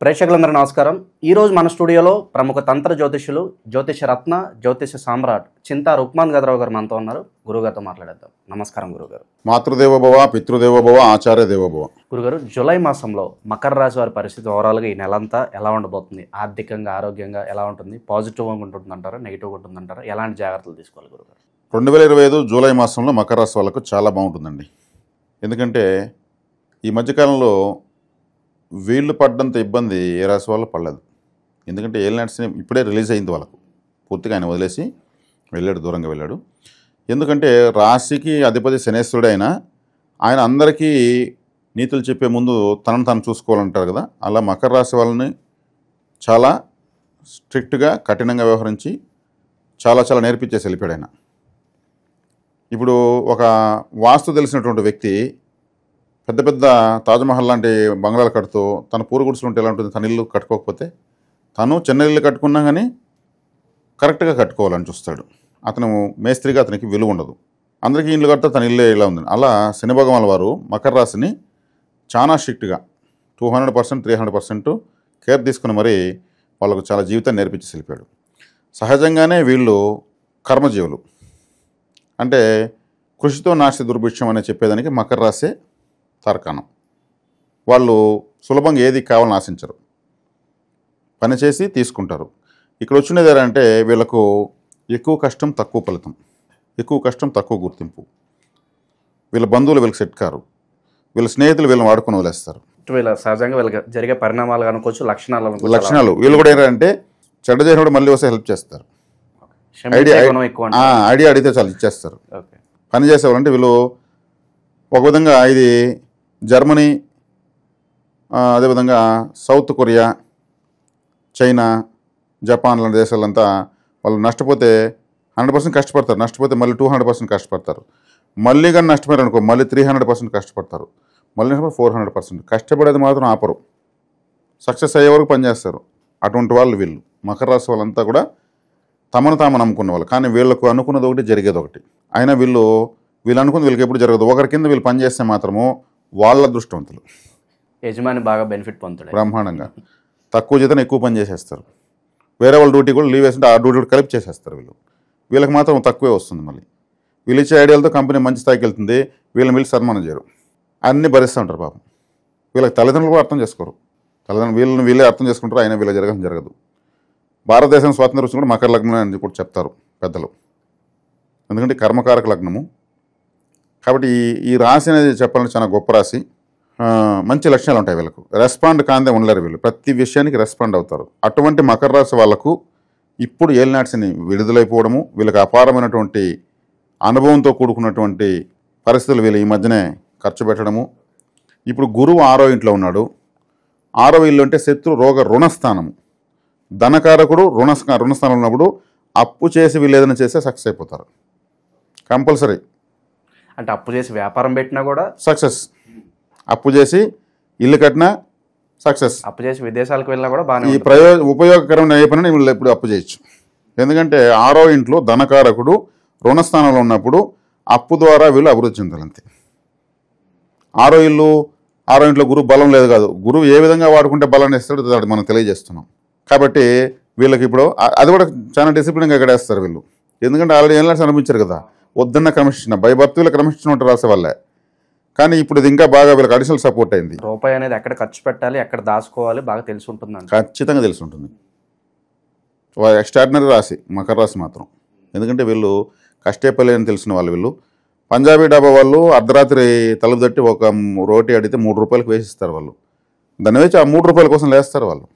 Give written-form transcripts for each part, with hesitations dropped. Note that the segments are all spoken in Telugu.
ప్రేక్షకులందరూ నమస్కారం. ఈరోజు మన స్టూడియోలో ప్రముఖ తంత్ర జ్యోతిష్యులు, జ్యోతిష రత్న, జ్యోతిష సామ్రాట్ చింతా రుక్మాన్ గదరావు గారు మనతో ఉన్నారు. గురుగారితో మాట్లాడేద్దాం. నమస్కారం గురుగారు. మాతృదేవోభవ, పితృదేవోభవ, ఆచార్య దేవోభవ. గురుగారు, జూలై మాసంలో మకర రాశి వారి పరిస్థితి ఓవరాల్గా ఈ నెలంతా ఎలా ఉండబోతుంది? ఆర్థికంగా, ఆరోగ్యంగా ఎలా ఉంటుంది? పాజిటివ్గా ఉంటుందంటారా, నెగిటివ్గా ఉంటుందంటారా? ఎలాంటి జాగ్రత్తలు తీసుకోవాలి గురుగారు? 2025 జూలై మాసంలో మకర రాశి వాళ్ళకు చాలా బాగుంటుందండి. ఎందుకంటే ఈ మధ్యకాలంలో వీళ్ళు పడ్డంత ఇబ్బంది ఏ రాశి వాళ్ళు పడలేదు. ఎందుకంటే ఏలినాటి శని ఇప్పుడే రిలీజ్ అయింది వాళ్ళకు. పూర్తిగా ఆయన వదిలేసి వెళ్ళాడు, దూరంగా వెళ్ళాడు. ఎందుకంటే రాశికి అధిపతి శనేశ్వరుడు అయినా ఆయన అందరికీ నీతులు చెప్పే ముందు తనను తాను చూసుకోవాలంటారు కదా, అలా మకర రాశి వాళ్ళని చాలా స్ట్రిక్ట్గా, కఠినంగా వ్యవహరించి చాలా చాలా నేర్పించేసి వెళ్ళిపోయాడు ఆయన. ఇప్పుడు ఒక వాస్తు తెలిసినటువంటి వ్యక్తి పెద్ద పెద్ద తాజ్మహల్ లాంటి బంగ్లాలు కడుతూ తన పూరు గుడిసెలు ఉంటే ఎలా ఉంటుంది? తన ఇల్లు కట్టుకోకపోతే తను చిన్న ఇల్లు కట్టుకున్నా కానీ కరెక్ట్గా కట్టుకోవాలని చూస్తాడు. అతను మేస్త్రిగా అతనికి విలువ ఉండదు. అందరికీ ఇల్లు కడితే తన ఇల్లు ఇలా ఉంది. అలా శని భగవాన్ వారు మకర రాశిని చాలా స్ట్రిక్ట్గా 200%, 300% కేర్ తీసుకుని మరీ వాళ్ళకు చాలా జీవితాన్ని నేర్పించి వెళ్ళిపోయాడు. సహజంగానే వీళ్ళు కర్మజీవులు, అంటే కృషితో నాస్తి దుర్భిక్షం అని చెప్పేదానికి మకర రాశి తార్కాణం. వాళ్ళు సులభంగా ఏది కావాలని ఆశించరు, పని చేసి తీసుకుంటారు. ఇక్కడ వచ్చినది ఏంటంటే వీళ్ళకు ఎక్కువ కష్టం తక్కువ ఫలితం, ఎక్కువ కష్టం తక్కువ గుర్తింపు. వీళ్ళ బంధువులు వీళ్ళకి సెట్ కారు, వీళ్ళ స్నేహితులు వీళ్ళని వాడుకొని వదిలేస్తారు. వీళ్ళ సహజంగా వీళ్ళకి జరిగే పరిణామాలు అనుకోవచ్చు, లక్షణాలు. వీళ్ళు కూడా ఏంటంటే చెడ్డ చేసినప్పుడు మళ్ళీ వస్తే హెల్ప్ చేస్తారు. ఐడియా అడిగితే చాలా ఇచ్చేస్తారు. పని చేసేవాళ్ళంటే వీళ్ళు ఒక విధంగా ఇది జర్మనీ, అదేవిధంగా సౌత్ కొరియా, చైనా, జపాన్ లాంటి దేశాలంతా వాళ్ళు నష్టపోతే 100% కష్టపడతారు. నష్టపోతే మళ్ళీ 200% కష్టపడతారు. మళ్ళీ కానీ నష్టపోయారు అనుకో మళ్ళీ 300% కష్టపడతారు. మళ్ళీ 400% కష్టపడేది మాత్రం ఆపరు. సక్సెస్ అయ్యే వరకు పనిచేస్తారు. అటువంటి వాళ్ళు వీళ్ళు మకర రాశి వాళ్ళంతా కూడా తమను తాము నమ్ముకున్న వాళ్ళు. కానీ వీళ్ళకు అనుకున్నది ఒకటి, జరిగేది ఒకటి. అయినా వీళ్ళు అనుకున్నది వీళ్ళకి ఎప్పుడు జరగదు. ఒకరి కింద వీళ్ళు పనిచేస్తే మాత్రము వాళ్ళ అదృష్టవంతులు. యజమాని బాగా బెనిఫిట్ పొందుతాడు బ్రహ్మాండంగా. తక్కువ జీతం ఎక్కువ పని చేసేస్తారు. వేరే వాళ్ళ డ్యూటీ కూడా లీవ్ వేస్తుంటే ఆ డ్యూటీ కూడా కలిపి చేసేస్తారు వీళ్ళకి మాత్రం తక్కువే వస్తుంది. మళ్ళీ వీళ్ళు ఇచ్చే ఐడియాలతో కంపెనీ మంచి స్థాయికి వెళ్తుంది. వీళ్ళని సన్మానం చేయరు, అన్నీ భరిస్తూ ఉంటారు పాపం. వీళ్ళకి తల్లిదండ్రులు కూడా అర్థం చేసుకోరు. తల్లిదండ్రులు వీళ్ళే అర్థం చేసుకుంటారు, అయినా వీళ్ళ జరగదు. భారతదేశం స్వాతంత్రం వచ్చి కూడా మకర లగ్నం అని కూడా చెప్తారు పెద్దలు. ఎందుకంటే కర్మకారక లగ్నము కాబట్టి ఈ రాశి అనేది చెప్పాలంటే చాలా గొప్ప రాశి. మంచి లక్షణాలు ఉంటాయి వీళ్ళకు. రెస్పాండ్ కాందే ఉండలేరు వీళ్ళు, ప్రతి విషయానికి రెస్పాండ్ అవుతారు. అటువంటి మకర రాశి వాళ్ళకు ఇప్పుడు ఏలినాటి శని విడుదలైపోవడము, వీళ్ళకి అపారమైనటువంటి అనుభవంతో కూడుకున్నటువంటి పరిస్థితులు వీళ్ళు ఈ మధ్యనే ఖర్చు పెట్టడము. ఇప్పుడు గురువు 6వ ఇంట్లో ఉన్నాడు. 6వ ఇల్లు అంటే శత్రు, రోగ, రుణస్థానము. ధనకారకుడు రుణస్థానంలో ఉన్నప్పుడు అప్పు చేసి వీళ్ళు ఏదైనా చేస్తే సక్సెస్ అయిపోతారు కంపల్సరీ. అంటే అప్పు చేసి వ్యాపారం పెట్టినా కూడా సక్సెస్, అప్పు చేసి ఇల్లు కట్టినా సక్సెస్, అప్పు చేసి విదేశాలకు వెళ్ళినా కూడా బాగా ఈ ఉపయోగకరమైన ఏ పని వీళ్ళు ఎప్పుడు అప్పు చేయొచ్చు. ఎందుకంటే 6వ ఇంట్లో ధనకారకుడు రుణస్థానంలో ఉన్నప్పుడు అప్పు ద్వారా వీళ్ళు అభివృద్ధి చెందాలంతే. 6వ ఇంట్లో గురువు బలం లేదు కాదు, గురువు ఏ విధంగా వాడుకుంటే బలాన్ని ఇస్తాడో అది మనం తెలియజేస్తున్నాం. కాబట్టి వీళ్ళకి ఇప్పుడు అది కూడా చాలా డిసిప్లిన్గా గడేస్తారు వీళ్ళు. ఎందుకంటే ఆల్రెడీ ఏం అనిపించారు కదా, వద్దన్న క్రమశిక్షణ, భయభక్తి వీళ్ళ క్రమశిక్షణ ఉంటారు రాసే వాళ్ళే. కానీ ఇప్పుడు ఇది ఇంకా బాగా వీళ్ళకి అడిషనల్ సపోర్ట్ అయింది. రూపాయి అనేది ఎక్కడ ఖర్చు పెట్టాలి, ఎక్కడ దాచుకోవాలి బాగా తెలిసి ఉంటుంది. ఖచ్చితంగా తెలిసి ఉంటుంది. ఎక్స్ట్రాడినరీ రాశి మకర రాశి మాత్రం. ఎందుకంటే వీళ్ళు కష్టపల్లి అని తెలిసిన వాళ్ళు. వీళ్ళు పంజాబీ డాబా వాళ్ళు అర్ధరాత్రి తలుపు తట్టి ఒక రోటీ అడిగితే 3 రూపాయలకు వేసిస్తారు వాళ్ళు. దాన్ని వేసి ఆ 3 రూపాయల కోసం లేస్తారు వాళ్ళు.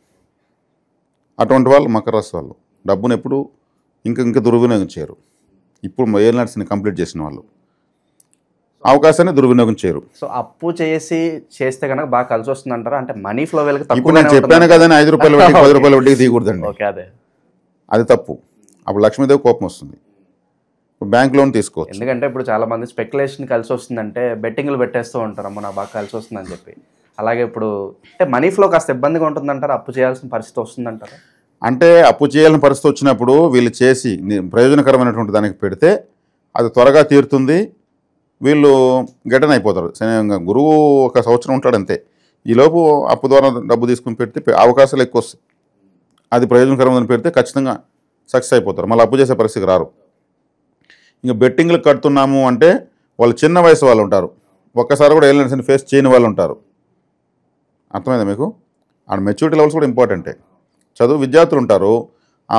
అటువంటి వాళ్ళు మకర రాశి వాళ్ళు డబ్బును ఎప్పుడు ఇంకా దుర్వినియోగం చేయరు. ఇప్పుడు ఏలినాటిని కంప్లీట్ చేసిన వాళ్ళు అవకాశాన్ని దుర్వినియోగం చేయరు. సో అప్పు చేస్తే కనుక బాగా కలిసి వస్తుంది అంటారా? అంటే మనీ ఫ్లో వీళ్ళకి ఇప్పుడు నేను చెప్పాను కదా, 5 రూపాయల వడ్డీ 10 రూపాయల వడ్డీకి తీయకూడదండి. అది తప్పు. అప్పుడు లక్ష్మీదేవి కోపం వస్తుంది. బ్యాంక్ లోన్ తీసుకోవచ్చు. ఎందుకంటే ఇప్పుడు చాలా మంది స్పెక్యులేషన్ కలిసి వస్తుందంటే బెట్టింగ్లు పెట్టేస్తూ ఉంటారు, అమ్మ నాకు బాగా కలిసి వస్తుందని చెప్పి. అలాగే ఇప్పుడు అంటే మనీ ఫ్లో కాస్త ఇబ్బందిగా ఉంటుందంటారా? అప్పు చేయాల్సిన పరిస్థితి వస్తుందంటారా? అంటే అప్పు చేయాల్సిన పరిస్థితి వచ్చినప్పుడు వీళ్ళు చేసి ప్రయోజనకరమైనటువంటి దానికి పెడితే అది త్వరగా తీరుతుంది. వీళ్ళు గెటన్ అయిపోతారు. గురువు 1 సంవత్సరం ఉంటాడు అంతే. ఈలోపు అప్పు ద్వారా డబ్బు తీసుకుని పెడితే అవకాశాలు ఎక్కువ వస్తాయి. అది ప్రయోజనకరమని పెడితే ఖచ్చితంగా సక్సెస్ అయిపోతారు, మళ్ళీ అప్పు చేసే పరిస్థితికి రారు. ఇంకా బెట్టింగ్లు కడుతున్నాము అంటే వాళ్ళు చిన్న వయసు వాళ్ళు ఉంటారు, ఒక్కసారి కూడా ఏలియన్స్ని ఫేస్ చేయని వాళ్ళు ఉంటారు. అర్థమైందా మీకు? ఆ మెచ్యూరిటీ లెవెల్స్ కూడా ఇంపార్టెంటే. చదువు విద్యార్థులు ఉంటారు,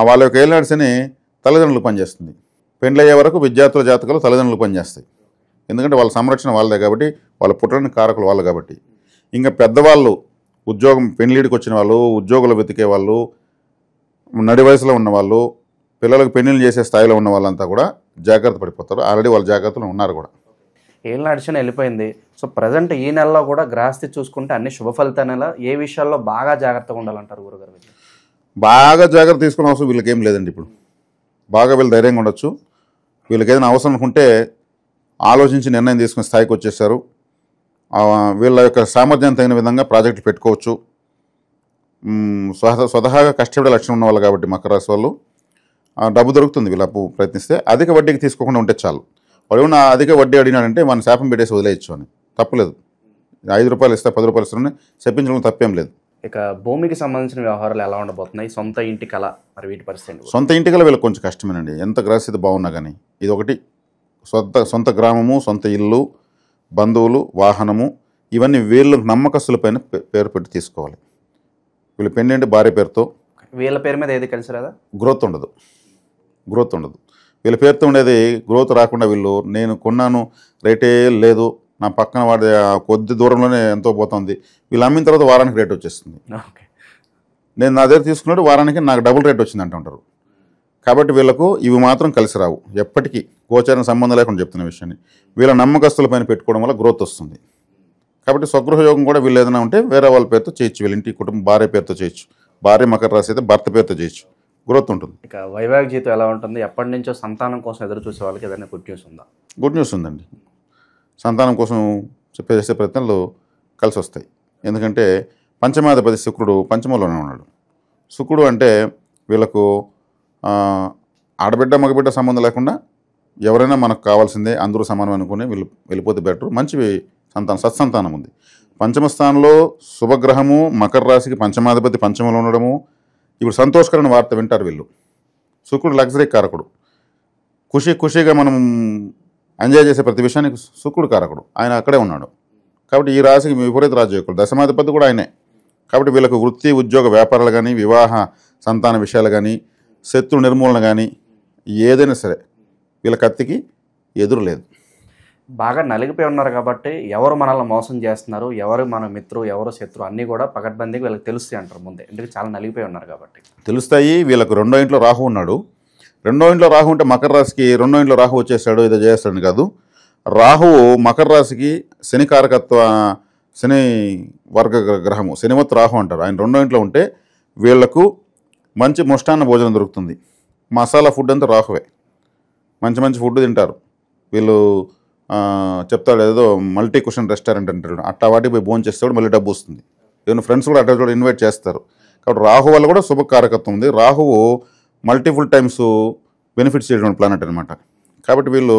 వాళ్ళ యొక్క ఏలియన్స్ని తల్లిదండ్రులు పనిచేస్తుంది. పెండ్లయ్యే వరకు విద్యార్థుల జాతకాలు తల్లిదండ్రులు పనిచేస్తాయి. ఎందుకంటే వాళ్ళ సంరక్షణ వాళ్ళదే కాబట్టి, వాళ్ళ పుట్టడానికి కారకులు వాళ్ళు కాబట్టి. ఇంకా పెద్దవాళ్ళు ఉద్యోగం పెళ్లిడికి వచ్చిన వాళ్ళు, ఉద్యోగులు వెతికే వాళ్ళు, నడి వయసులో ఉన్నవాళ్ళు, పిల్లలకు పెళ్లిళ్ళు చేసే స్థాయిలో ఉన్న వాళ్ళంతా కూడా జాగ్రత్త పడిపోతారు. ఆల్రెడీ వాళ్ళ జాగ్రత్తలు ఉన్నారు కూడా. ఏళ్ళ నడిచిన వెళ్ళిపోయింది. సో ప్రజెంట్ ఈ నెలలో కూడా గ్రహస్థితి చూసుకుంటే అన్ని శుభ ఫలితాల ఏ విషయాల్లో బాగా జాగ్రత్తగా ఉండాలంటారు గురుగారు? బాగా జాగ్రత్త తీసుకునే అవసరం వీళ్ళకి ఏం లేదండి. ఇప్పుడు బాగా వీళ్ళు ధైర్యంగా ఉండొచ్చు. వీళ్ళకి ఏదైనా అవసరం అనుకుంటే ఆలోచించి నిర్ణయం తీసుకునే స్థాయికి వచ్చేసారు. వీళ్ళ యొక్క సామర్థ్యం తగిన విధంగా ప్రాజెక్టులు పెట్టుకోవచ్చు. స్వతహాగా కష్టపడే లక్షణం ఉన్న వాళ్ళు కాబట్టి మకర రాశి వాళ్ళు డబ్బు దొరుకుతుంది. వీళ్ళు అప్పు ప్రయత్నిస్తే అధిక వడ్డీకి తీసుకోకుండా ఉంటే చాలు. వాడు ఏమన్నా అధిక వడ్డీ అడిగినాడంటే మన శాపం పెట్టేసి వదిలేయచ్చు అని. తప్పులేదు. 5 రూపాయలు ఇస్తే 10 రూపాయలు ఇస్తారని చెప్పించడం తప్పేం లేదు. ఇక భూమికి సంబంధించిన వ్యవహారాలు ఎలా ఉండబోతున్నాయి? సొంత ఇంటి కళ మరి వీటి పరిస్థితి? సొంత ఇంటి కళ వీళ్ళకి కొంచెం కష్టమేనండి. ఎంత గ్రహస్థితి బాగున్నా కానీ ఇది ఒకటి. సొంత గ్రామము, సొంత ఇల్లు, బంధువులు, వాహనము, ఇవన్నీ వీళ్ళు నమ్మకస్తులపైన పేరు పెట్టి తీసుకోవాలి. వీళ్ళ పెళ్ళి భార్య పేరుతో, వీళ్ళ పేరు మీద ఏది కలిసి రాదా? గ్రోత్ ఉండదు. వీళ్ళ పేరుతో ఉండేది గ్రోత్ రాకుండా వీళ్ళు నేను కొన్నాను రేటే లేదు, నా పక్కన వాడి కొద్ది దూరంలోనే ఎంతో పోతుంది, వీళ్ళు అమ్మిన తర్వాత వారానికి రేట్ వచ్చేస్తుంది. నేను నా దగ్గర తీసుకున్నాడు వారానికి నాకు డబుల్ రేట్ వచ్చింది అంటుంటారు. కాబట్టి వీళ్ళకు ఇవి మాత్రం కలిసి రావు. ఎప్పటికీ గోచారం సంబంధం లేకుండా చెప్తున్న విషయాన్ని వీళ్ళ నమ్మకస్తుల పైన పెట్టుకోవడం వల్ల గ్రోత్ వస్తుంది. కాబట్టి స్వగృహ యోగం కూడా వీళ్ళు ఏదైనా ఉంటే వేరే వాళ్ళ పేరుతో చేయొచ్చు. వీళ్ళ ఇంటి కుటుంబం భార్య పేరుతో చేయొచ్చు. భార్య మకర రాశి అయితే భర్త పేరుతో చేయొచ్చు. గ్రోత్ ఉంటుంది. ఇక వైవాహిక జీవితం ఎలా ఉంటుంది? ఎప్పటి నుంచో సంతానం కోసం ఎదురు చూసే వాళ్ళకి ఏదైనా గుడ్ న్యూస్ ఉందా? గుడ్ న్యూస్ ఉందండి. సంతానం కోసం చేసే ప్రయత్నాలు కలిసి వస్తాయి. ఎందుకంటే పంచమాధిపతి శుక్రుడు పంచమంలోనే ఉన్నాడు. శుక్రుడు అంటే వీళ్ళకు ఆడబిడ్డ మగబిడ్డ సంబంధం లేకుండా ఎవరైనా మనకు కావాల్సిందే, అందరూ సమానం అనుకుని వెళ్ళిపోతే బెటర్. మంచి సత్సంతానం ఉంది. పంచమ స్థానంలో శుభగ్రహము, మకర రాశికి పంచమాధిపతి పంచమంలో ఉండడము. ఇప్పుడు సంతోషకరమైన వార్త వింటారు వీళ్ళు. శుక్రుడు లగ్జరీ కారకుడు. ఖుషీగా మనం ఎంజాయ్ చేసే ప్రతి విషయానికి శుక్రుడు కారకుడు. ఆయన అక్కడే ఉన్నాడు. కాబట్టి ఈ రాశికి విపరీత రాజయోగుడు. దశమాధిపతి కూడా ఆయనే. కాబట్టి వీళ్ళకు వృత్తి, ఉద్యోగ, వ్యాపారాలు కానీ, వివాహ, సంతాన విషయాలు కానీ, శత్రు నిర్మూలన కానీ ఏదైనా సరే వీళ్ళ కత్తికి ఎదురు లేదు. బాగా నలిగిపోయి ఉన్నారు కాబట్టి ఎవరు మనల్ని మోసం చేస్తున్నారు, ఎవరు మన మిత్రు, ఎవరు శత్రు అన్నీ కూడా పకడ్బందీకి వీళ్ళకి తెలుస్తాయి అంటారు ముందే. ఎందుకంటే చాలా నలిగిపోయి ఉన్నారు కాబట్టి తెలుస్తాయి. వీళ్ళకు 2వ ఇంట్లో రాహు ఉన్నాడు. 2వ ఇంట్లో రాహు ఉంటే మకర రాశికి 2వ ఇంట్లో రాహు వచ్చేసాడు ఏదో చేస్తాడని కాదు. రాహువు మకర రాశికి శని కారకత్వ, శని వర్గ గ్రహము, శనివత్ రాహు అంటారు. ఆయన 2వ ఇంట్లో ఉంటే వీళ్లకు మంచి ముష్టాన్న భోజనం దొరుకుతుంది. మసాలా ఫుడ్ అంతా రాహువే. మంచి ఫుడ్ తింటారు వీళ్ళు. చెప్తాడు ఏదో మల్టీ క్వశ్చన్ రెస్టారెంట్ అంటాడు. అట్టా వాటికి పోయి భోజనం చేస్తాడు, మళ్ళీ డబ్బు వస్తుంది. ఏమైనా ఫ్రెండ్స్ కూడా అట్లా కూడా ఇన్వైట్ చేస్తారు. కాబట్టి రాహు వల్ల కూడా శుభకారకత్వం ఉంది. రాహువు మల్టిపుల్ టైమ్స్ బెనిఫిట్స్ చేయడం ప్లానెట్ అనమాట. కాబట్టి వీళ్ళు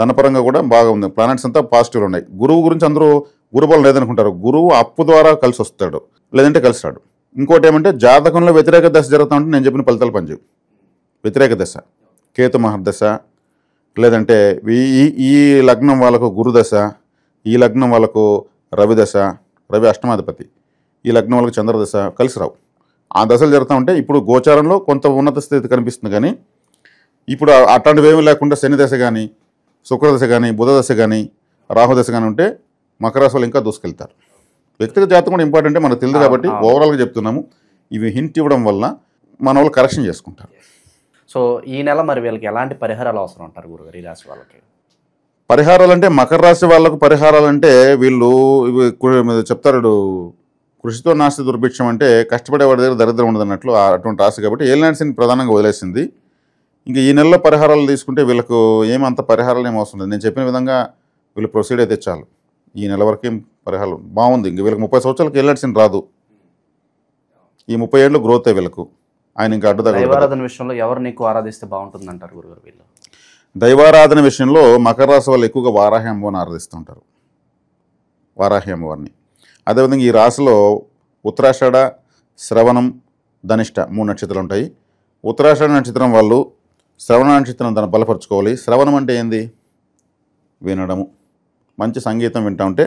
ధనపరంగా కూడా బాగా ఉంది. ప్లానెట్స్ అంతా పాజిటివ్లు ఉన్నాయి. గురువు గురించి అందరూ గురుబలం లేదనుకుంటారు. గురువు అప్పు ద్వారా కలిసి వస్తాడు, లేదంటే కలిసి రాడు. ఇంకోటి ఏమంటే జాతకంలో వ్యతిరేక దశ జరుగుతూ ఉంటే నేను చెప్పిన ఫలితాలు పనిచేయవు. వ్యతిరేక దశ కేతు మహర్దశ, లేదంటే ఈ లగ్నం వాళ్ళకు గురుదశ, ఈ లగ్నం వాళ్ళకు రవి దశ, రవి అష్టమాధిపతి, ఈ లగ్నం వాళ్ళకు చంద్రదశ కలిసి రావు. ఆ దశలు జరుగుతూ ఉంటే ఇప్పుడు గోచారంలో కొంత ఉన్నత స్థితి కనిపిస్తుంది. కానీ ఇప్పుడు అట్లాంటివి ఏమీ లేకుండా శని దశ కానీ, శుక్రదశ కానీ, బుధ దశ కానీ, రాహుదశ కానీ ఉంటే మకర రాశి వాళ్ళు ఇంకా దూసుకెళ్తారు. వ్యక్తిగత జాతకం కూడా ఇంపార్టెంటే మనకు తెలియదు కాబట్టి ఓవరాల్గా చెప్తున్నాము. ఇవి హింట్ ఇవ్వడం వల్ల మన వాళ్ళు కరెక్షన్ చేసుకుంటారు. సో ఈ నెల మరి వీళ్ళకి ఎలాంటి పరిహారాలు అవసరం అంటారు గురుగారు ఈ రాశి వాళ్ళకి? పరిహారాలు అంటే మకర రాశి వాళ్ళకు పరిహారాలు అంటే వీళ్ళు చెప్తారు కృషితో నాస్తి దుర్భిక్షం అంటే కష్టపడేవాడి దగ్గర దరిద్రం ఉండదు అన్నట్లు అటువంటి రాశి. కాబట్టి ఏలినాడ్స్ని ప్రధానంగా వదిలేసింది. ఇంకా ఈ నెలలో పరిహారాలు తీసుకుంటే వీళ్ళకు ఏమంత పరిహారాలు ఏమి అవసరం లేదు. నేను చెప్పిన విధంగా వీళ్ళు ప్రొసీడ్ అయితే చాలు. ఈ నెల వరకు ఏం పరిహారాలు బాగుంది. ఇంక వీళ్ళకి 30 సంవత్సరాలకి ఏలినాడ్స్ని రాదు. ఈ 30 ఏళ్ళు గ్రోత్ వీళ్ళకు. ఆయన ఇంకా దైవారాధన విషయంలో ఎవరు నీకు ఆరాధిస్తే బాగుంటుంది అంటారు గురుగారు వీళ్ళు? దైవారాధన విషయంలో మకర రాశి వాళ్ళు ఎక్కువగా వారాహి అమ్మవారిని ఆరాధిస్తూ ఉంటారు. వారాహి అమ్మవారిని అదేవిధంగా ఈ రాశిలో ఉత్తరాషాఢ, శ్రవణం, ధనిష్ట 3 నక్షత్రాలు ఉంటాయి. ఉత్తరాషాఢ నక్షత్రం వాళ్ళు శ్రవణ నక్షత్రం దాన్ని బలపరుచుకోవాలి. శ్రవణం అంటే ఏంది? వినడము. మంచి సంగీతం వింటూ ఉంటే,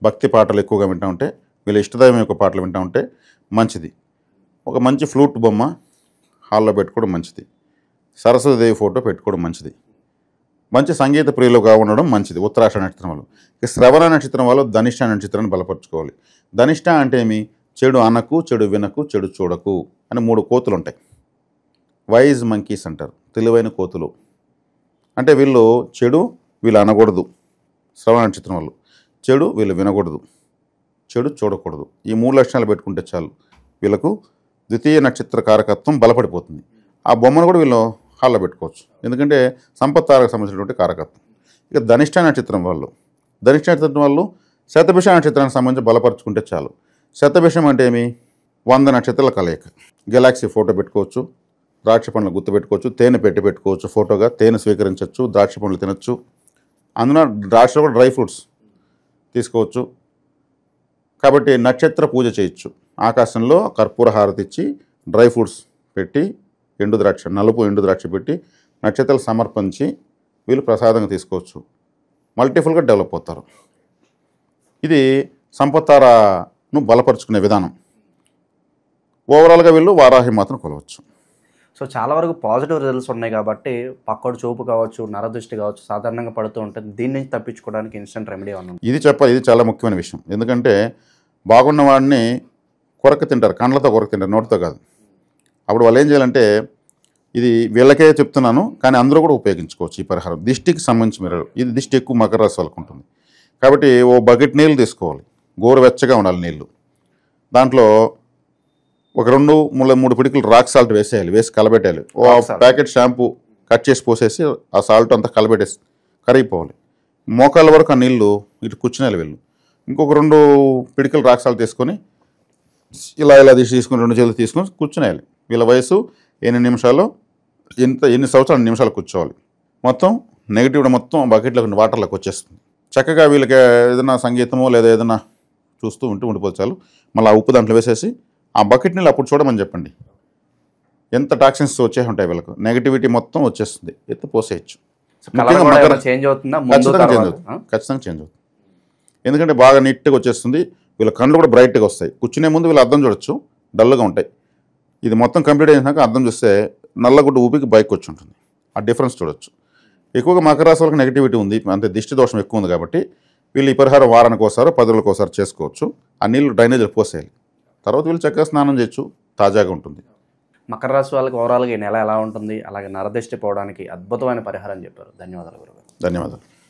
భక్తి పాటలు ఎక్కువగా వింటూ ఉంటే, వీళ్ళ ఇష్టదైవం యొక్క పాటలు వింటూ ఉంటే మంచిది. ఒక మంచి ఫ్లూట్ బొమ్మ హాల్లో పెట్టుకోవడం మంచిది. సరస్వతీదేవి ఫోటో పెట్టుకోవడం మంచిది. మంచి సంగీత ప్రియులుగా ఉండడం మంచిది ఉత్తరాషాఢ నక్షత్రం వాళ్ళు. ఇక శ్రవణ నక్షత్రం వాళ్ళు ధనిష్ట నక్షత్రాన్ని బలపరుచుకోవాలి. ధనిష్ట అంటే ఏమి? చెడు అనకు, చెడు వినకు, చెడు చూడకు అని 3 కోతులు ఉంటాయి. వైజ్ మంకీస్ అంటారు, తెలివైన కోతులు. అంటే వీళ్ళు చెడు వీళ్ళు అనకూడదు. శ్రవణ నక్షత్రం వాళ్ళు చెడు వీళ్ళు వినకూడదు, చెడు చూడకూడదు. ఈ 3 లక్షణాలు పెట్టుకుంటే చాలు వీళ్ళకు ద్వితీయ నక్షత్ర కారకత్వం బలపడిపోతుంది. ఆ బొమ్మను కూడా వీళ్ళు హాల్లో పెట్టుకోవచ్చు, ఎందుకంటే సంపత్తారకు సంబంధించినటువంటి కారకత్వం. ఇక ధనిష్ట నక్షత్రం వాళ్ళు శతభిష నక్షత్రానికి సంబంధించి బలపరుచుకుంటే చాలు. శతభిషం అంటే ఏమి? 100 నక్షత్రాల కలయిక. గెలాక్సీ ఫోటో పెట్టుకోవచ్చు, ద్రాక్ష పండ్లు గుర్తు పెట్టుకోవచ్చు, తేనె పెట్టుకోవచ్చు ఫోటోగా, తేనె స్వీకరించవచ్చు, ద్రాక్ష పండ్లు తినచ్చు. అందులో ద్రాక్ష కూడా డ్రై ఫ్రూట్స్ తీసుకోవచ్చు. కాబట్టి నక్షత్ర పూజ చేయొచ్చు. ఆకాశంలో కర్పూర హారతి ఇచ్చి డ్రై ఫ్రూట్స్ పెట్టి నలుపు ఎండు ద్రాక్ష పెట్టి నక్షత్రాలు సమర్పించి వీళ్ళు ప్రసాదంగా తీసుకోవచ్చు. మల్టిపుల్గా డెవలప్ అవుతారు. ఇది సంపత్తారను బలపరుచుకునే విధానం. ఓవరాల్గా వీళ్ళు వారాహి మాత్రం కొలవచ్చు. సో చాలా వరకు పాజిటివ్ రిజల్ట్స్ ఉన్నాయి కాబట్టి పక్కోడు చూపు కావచ్చు, నరదృష్టి కావచ్చు సాధారణంగా పడుతూ ఉంటుంది. దీని నుంచి తప్పించుకోవడానికి ఇన్స్టెంట్ రెమెడీ ఉంది? ఇది చాలా ముఖ్యమైన విషయం. ఎందుకంటే బాగున్న వాడిని కొరక తింటారు, కండ్లతో కొరక తింటారు, నోటితో కాదు. అప్పుడు వాళ్ళు ఏం చేయాలంటే, ఇది వీళ్ళకే చెప్తున్నాను కానీ అందరూ కూడా ఉపయోగించుకోవచ్చు ఈ పరిహారం. దిష్టికి సంబంధించి మీరు ఇది దిష్టి ఎక్కువ మకర రాశి వాళ్ళకు ఉంటుంది కాబట్టి ఓ బకెట్ నీళ్ళు తీసుకోవాలి, గోరువెచ్చగా ఉండాలి నీళ్ళు. దాంట్లో ఒక 2-3 పిడికలు రాక్ సాల్ట్ వేసి కలబెట్టాలి. ఓ ప్యాకెట్ షాంపూ కట్ చేసి పోసేసి ఆ సాల్ట్ అంతా కలబెట్టేసి కరిగిపోవాలి. మోకాళ్ళ వరకు ఆ నీళ్ళు ఇటు కూర్చునేయాలి వీళ్ళు. ఇంకొక 2 పిడికలు రాక్ సాల్ట్ తీసుకొని ఇలా తీసుకుని 2 చేతులు తీసుకొని కూర్చునేయాలి. వీళ్ళ వయసు 8 నిమిషాలు, ఎన్ని సంవత్సరాలు 2 నిమిషాలు కూర్చోవాలి. మొత్తం నెగిటివ్ మొత్తం బకెట్లోకి వాటర్లోకి వచ్చేస్తుంది. చక్కగా వీళ్ళకి ఏదైనా సంగీతమో లేదా ఏదైనా చూస్తూ ఉండిపోతారు. మళ్ళీ ఆ ఉప్పు దాంట్లో వేసేసి ఆ బకెట్ నీళ్ళు అప్పుడు చూడమని చెప్పండి. ఎంత టాక్సిన్స్ వచ్చే ఉంటాయి వీళ్ళకు, నెగిటివిటీ మొత్తం వచ్చేస్తుంది, ఎత్తి పోసేయచ్చు. ఖచ్చితంగా చేంజ్ అవుతుంది. ఎందుకంటే బాగా నీట్గా వచ్చేస్తుంది. వీళ్ళ కళ్ళు కూడా బ్రైట్గా వస్తాయి. కూర్చునే ముందు వీళ్ళు అద్దం చూడొచ్చు, డల్గా ఉంటాయి. ఇది మొత్తం కంప్లీట్ అయినాక అద్దం చూస్తే నల్లగుడ్డు ఊపికి బైక్ వచ్చి ఉంటుంది. ఆ డిఫరెన్స్ చూడొచ్చు. ఎక్కువగా మకర రాశి వాళ్ళకి నెగిటివిటీ ఉంది, అంతే దిష్టి దోషం ఎక్కువ ఉంది కాబట్టి వీళ్ళు ఈ పరిహారం వారానికి ఒకసారి 10 రోజులకు ఒకసారి చేసుకోవచ్చు. ఆ నీళ్ళు డ్రైనేజీలో పోసేయాలి. తర్వాత వీళ్ళు చక్కగా స్నానం చేయొచ్చు, తాజాగా ఉంటుంది. మకర రాశి వాళ్ళకి ఓవరాల్గా ఈ నెల ఎలా ఉంటుంది, అలాగే నరదిష్టి పోవడానికి అద్భుతమైన పరిహారం చెప్పారు. ధన్యవాదాలు గురుగారు. ధన్యవాదాలు.